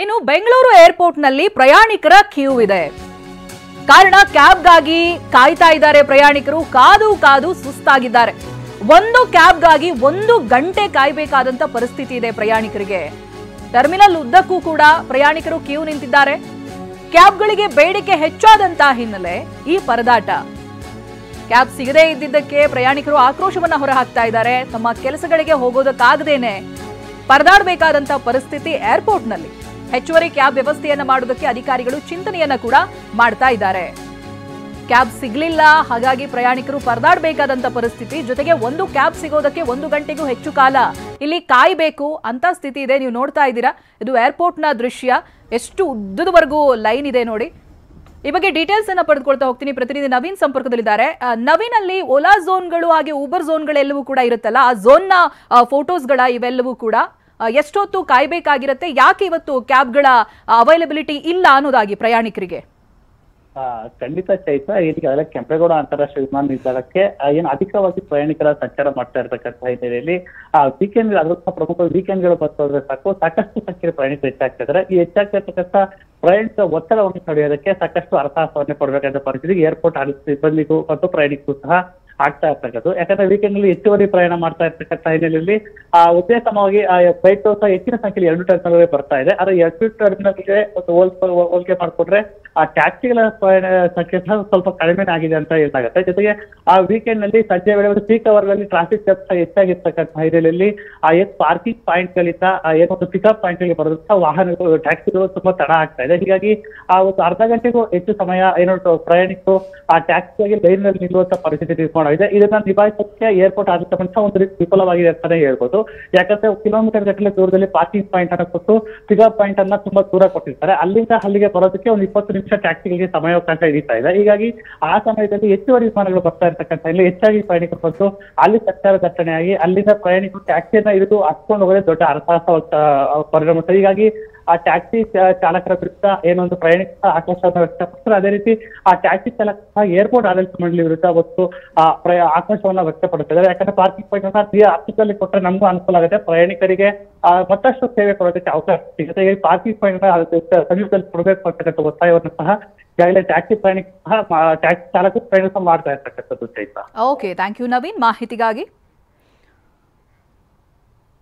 ಇನ್ನು ಬೆಂಗಳೂರು ಏರ್ಪೋರ್ಟ್ ನಲ್ಲಿ ಪ್ರಯಾಣಿಕರ ಕ್ಯೂ ಇದೆ. ಕಾರಣ ಕ್ಯಾಬ್ಗಾಗಿ ಕಾಯ್ತಾ ಇದ್ದಾರೆ ಪ್ರಯಾಣಿಕರು. ಕಾದು ಕಾದು ಸುಸ್ತಾಗಿದ್ದಾರೆ. ಒಂದು ಕ್ಯಾಬ್ಗಾಗಿ 1 ಗಂಟೆ ಕಾಯಬೇಕಾದಂತ ಪರಿಸ್ಥಿತಿ ಇದೆ ಪ್ರಯಾಣಿಕರಿಗೆ. ಟರ್ಮಿನಲ್ ಉದ್ದಕ್ಕೂ ಕೂಡ ಪ್ರಯಾಣಿಕರು ಕ್ಯೂ ನಿಂತಿದ್ದಾರೆ. ಕ್ಯಾಬ್ಗಳಿಗೆ ಬೇಡಿಕೆ ಹೆಚ್ಚಾದಂತಹ ಹಿನ್ನೆಲೆ ಈ ಪರದಾಟ. ಕ್ಯಾಬ್ ಸಿಗದೇ ಇದ್ದಿದ್ದಕ್ಕೆ ಪ್ರಯಾಣಿಕರು ಆಕ್ರೋಶವನ್ನ ಹೊರಹಾಕ್ತಾ ಇದ್ದಾರೆ. ತಮ್ಮ ಕೆಲಸಗಳಿಗೆ ಹೋಗೋದಕ್ಕಾಗದೇನೆ ಪರದಾಡಬೇಕಾದಂತ ಪರಿಸ್ಥಿತಿ ಏರ್ಪೋರ್ಟ್ನಲ್ಲಿ. ಹೆಚ್ಚುವರಿ ಕ್ಯಾಬ್ ವ್ಯವಸ್ಥೆಯನ್ನ ಮಾಡೋದಕ್ಕೆ ಅಧಿಕಾರಿಗಳು ಚಿಂತನೆಯನ್ನ ಕೂಡ ಮಾಡ್ತಾ ಇದ್ದಾರೆ. ಕ್ಯಾಬ್ ಸಿಗ್ಲಿಲ್ಲ, ಹಾಗಾಗಿ ಪ್ರಯಾಣಿಕರು ಪರದಾಡಬೇಕಾದಂತ ಪರಿಸ್ಥಿತಿ. ಜೊತೆಗೆ ಒಂದು ಕ್ಯಾಬ್ ಸಿಗೋದಕ್ಕೆ 1 ಗಂಟೆಗೂ ಹೆಚ್ಚು ಕಾಲ ಇಲ್ಲಿ ಕಾಯಬೇಕು ಅಂತ ಸ್ಥಿತಿ ಇದೆ. ನೀವು ನೋಡ್ತಾ ಇದ್ದೀರಾ, ಇದು ಏರ್ಪೋರ್ಟ್ನ ದೃಶ್ಯ. ಎಷ್ಟು ಉದ್ದದವರೆಗೂ ಲೈನ್ ಇದೆ ನೋಡಿ. ಈ ಬಗ್ಗೆ ಡೀಟೇಲ್ಸ್ ಅನ್ನ ಪಡೆದುಕೊಳ್ತಾ ಹೋಗ್ತೀನಿ. ಪ್ರತಿನಿಧಿ ನವೀನ್ ಸಂಪರ್ಕದಲ್ಲಿದ್ದಾರೆ. ನವೀನ್, ಅಲ್ಲಿ ಓಲಾ ಝೋನ್ಗಳು ಹಾಗೆ ಊಬರ್ ಝೋನ್ಗಳೆಲ್ಲವೂ ಕೂಡ ಇರುತ್ತಲ್ಲ, ಆ ಝೋನ್ನ ಫೋಟೋಸ್ಗಳ ಇವೆಲ್ಲವೂ ಕೂಡ ಎಷ್ಟೊತ್ತು ಕಾಯ್ಬೇಕಾಗಿರುತ್ತೆ? ಯಾಕೆ ಇವತ್ತು ಕ್ಯಾಬ್ಗಳ ಅವೈಲಬಿಲಿಟಿ ಇಲ್ಲ ಅನ್ನೋದಾಗಿ ಪ್ರಯಾಣಿಕರಿಗೆ? ಖಂಡಿತ ಚೈತ್ರ, ಈಗಾಗಲೇ ಕೆಂಪೇಗೌಡ ಅಂತಾರಾಷ್ಟ್ರೀಯ ವಿಮಾನ ನಿಲ್ದಾಣಕ್ಕೆ ಏನು ಅಧಿಕವಾಗಿ ಪ್ರಯಾಣಿಕರ ಸಂಚಾರ ಮಾಡ್ತಾ ಇರತಕ್ಕಂಥ ಹಿನ್ನೆಲೆಯಲ್ಲಿ ವೀಕೆಂಡ್, ಅದಕ್ಕೂ ಪ್ರಮುಖ ವೀಕೆಂಡ್ಗಳು ಬಂದ್ರೆ ಸಾಕಷ್ಟು ಸಂಖ್ಯೆಯ ಪ್ರಯಾಣಿಕರು ಹೆಚ್ಚಾಗ್ತಾ ಇದ್ದಾರೆ. ಈ ಹೆಚ್ಚಾಗ್ತಿರ್ತಕ್ಕಂಥ ಪ್ರಯಾಣಿಕರ ಒತ್ತಡವನ್ನು ತಡೆಯೋದಕ್ಕೆ ಸಾಕಷ್ಟು ಅರ್ಥಾಸವನ್ನೇ ಕೊಡಬೇಕಾದ ಪರಿಸ್ಥಿತಿ ಏರ್ಪೋರ್ಟ್ ಆಡಳಿತ ಸಿಬ್ಬಂದಿಗೂ ಮತ್ತು ಪ್ರಯಾಣಿಕರಿಗೂ ಸಹ ಆಗ್ತಾ ಇರ್ತಕ್ಕಂಥದ್ದು. ಯಾಕಂದ್ರೆ ವೀಕೆಂಡ್ ನಲ್ಲಿ ಹೆಚ್ಚುವರಿ ಪ್ರಯಾಣ ಮಾಡ್ತಾ ಇರ್ತಕ್ಕಂಥ ಹಿನ್ನೆಲೆಯಲ್ಲಿ ಉದ್ದೇಶವಾಗಿ ಫ್ಲೈಟ್ ಸಹ ಹೆಚ್ಚಿನ ಸಂಖ್ಯೆಯಲ್ಲಿ 2 ಟರ್ಮಿನಲ್ ಬರ್ತಾ ಇದೆ. ಆದ್ರೆ 2 ಟರ್ಮಿನಲ್ಗೆ ಹೋಲಿಕೆ ಮಾಡ್ಕೊಂಡ್ರೆ ಆ ಟ್ಯಾಕ್ಸಿಗಳ ಸಂಖ್ಯೆ ಸಹ ಸ್ವಲ್ಪ ಕಡಿಮೆ ಆಗಿದೆ ಅಂತ ಹೇಳಲಾಗುತ್ತೆ. ಜೊತೆಗೆ ಆ ವೀಕೆಂಡ್ ನಲ್ಲಿ ಸಂಜೆ ವೇಳೆ ಒಂದು ಪೀಕ್ ಅವರ್ ನಲ್ಲಿ ಟ್ರಾಫಿಕ್ ಜಾಮ್ ಹೆಚ್ಚಾಗಿರ್ತಕ್ಕಂಥ ಹಿನ್ನೆಲೆಯಲ್ಲಿ ಪಾರ್ಕಿಂಗ್ ಪಾಯಿಂಟ್ ಗಳಿಂದ ಏನೊಂದು ಪಿಕಪ್ ಪಾಯಿಂಟ್ ಗಳಿಗೆ ಬರೋದಂತ ವಾಹನಗಳು, ಟ್ಯಾಕ್ಸಿಗಳು ತುಂಬಾ ತಡ ಆಗ್ತಾ ಇದೆ. ಹೀಗಾಗಿ ಆ ಒಂದು ಅರ್ಧ ಗಂಟೆಗೂ ಹೆಚ್ಚು ಸಮಯ ಪ್ರಯಾಣಿಕರು ಆ ಟ್ಯಾಕ್ಸಿಯಾಗಿ ಲೈನ್ ನಲ್ಲಿ ನಿಲ್ಲುವಂತ ಪರಿಸ್ಥಿತಿ ನಿರ್ಮಾಣವಾಗಿದೆ. ಇದನ್ನ ನಿಭಾಯಿಸೋಕೆ ಏರ್ಪೋರ್ಟ್ ಆಡಳಿತ ಮಂಡಳಿ ಒಂದು ರೀತಿ ವಿಫಲವಾಗಿದೆ ಅಂತಾನೆ ಹೇಳ್ಬೋದು. ಯಾಕಂದ್ರೆ ಕಿಲೋಮೀಟರ್ ಗಟ್ಟಲೆ ದೂರದಲ್ಲಿ ಪಾರ್ಕಿಂಗ್ ಪಾಯಿಂಟ್ ಅನ್ನ ಕೊಟ್ಟು ಪಿಕಪ್ ಪಾಯಿಂಟ್ ಅನ್ನ ತುಂಬಾ ದೂರ ಕೊಟ್ಟಿರ್ತಾರೆ. ಅಲ್ಲಿಂದ ಅಲ್ಲಿಗೆ ಬರೋದಕ್ಕೆ ಒಂದು 20 ನಿಮಿಷ ಟ್ಯಾಕ್ಸಿಗಳಿಗೆ ಸಮಯಾವಕಾಶ ಹಿಡಿತಾ ಇದೆ. ಹೀಗಾಗಿ ಆ ಸಮಯದಲ್ಲಿ ಹೆಚ್ಚುವರಿ ವಿಮಾನಗಳು ಬರ್ತಾ ಇರ್ತಕ್ಕಂಥ ಇಲ್ಲಿ ಹೆಚ್ಚಾಗಿ ಪ್ರಯಾಣಿಕರು ಬಂದು ಅಲ್ಲಿ ಸಂಚಾರ ದಟ್ಟಣೆಯಾಗಿ ಅಲ್ಲಿಂದ ಪ್ರಯಾಣಿಕರು ಟ್ಯಾಕ್ಸಿಯನ್ನ ಹಿಡಿದು ಹತ್ಕೊಂಡು ಹೋಗೋದೇ ದೊಡ್ಡ ಅರ್ಥಾಸ ಪರಿಣಾಮ. ಹೀಗಾಗಿ ಆ ಟ್ಯಾಕ್ಸಿ ಚಾಲಕರ ವಿರುದ್ಧ ಏನೊಂದು ಪ್ರಯಾಣಿಕರ ಆಕ್ರೋಶವನ್ನು ವ್ಯಕ್ತಪಡಿಸ್ತಾರೆ. ಅದೇ ರೀತಿ ಆ ಟ್ಯಾಕ್ಸಿ ಚಾಲಕ ಸಹ ಏರ್ಪೋರ್ಟ್ ಆಡಳಿತ ಮಂಡಳಿ ವಿರುದ್ಧ ಒಂದು ಆಕ್ರೋಶವನ್ನ ವ್ಯಕ್ತಪಡಿಸಿದ್ದಾರೆ. ಯಾಕಂದ್ರೆ ಪಾರ್ಕಿಂಗ್ ಪಾಯಿಂಟ್ ಅನ್ನ ಹತ್ತಿರದಲ್ಲಿ ಕೊಟ್ಟರೆ ನಮಗೂ ಅನುಕೂಲ ಆಗುತ್ತೆ, ಪ್ರಯಾಣಿಕರಿಗೆ ಮತ್ತಷ್ಟು ಸೇವೆ ಕೊಡೋದಕ್ಕೆ ಅವಕಾಶ ಸಿಗುತ್ತೆ. ಹೀಗಾಗಿ ಪಾರ್ಕಿಂಗ್ ಪಾಯಿಂಟ್ ಸಮೀಪದಲ್ಲಿ ಕೊಡಬೇಕು ಅಂತಕ್ಕಂಥ ಒತ್ತಾಯವನ್ನು ಸಹ ಈಗಾಗಲೇ ಟ್ಯಾಕ್ಸಿ ಪ್ರಯಾಣಿಕ ಸಹ ಟ್ಯಾಕ್ಸಿ ಚಾಲಕರು ಪ್ರಯಾಣ ಮಾಡ್ತಾ ಇರ್ತಕ್ಕಂಥದ್ದು. ಓಕೆ, ಥ್ಯಾಂಕ್ ಯು ನವೀನ್ ಮಾಹಿತಿಗಾಗಿ.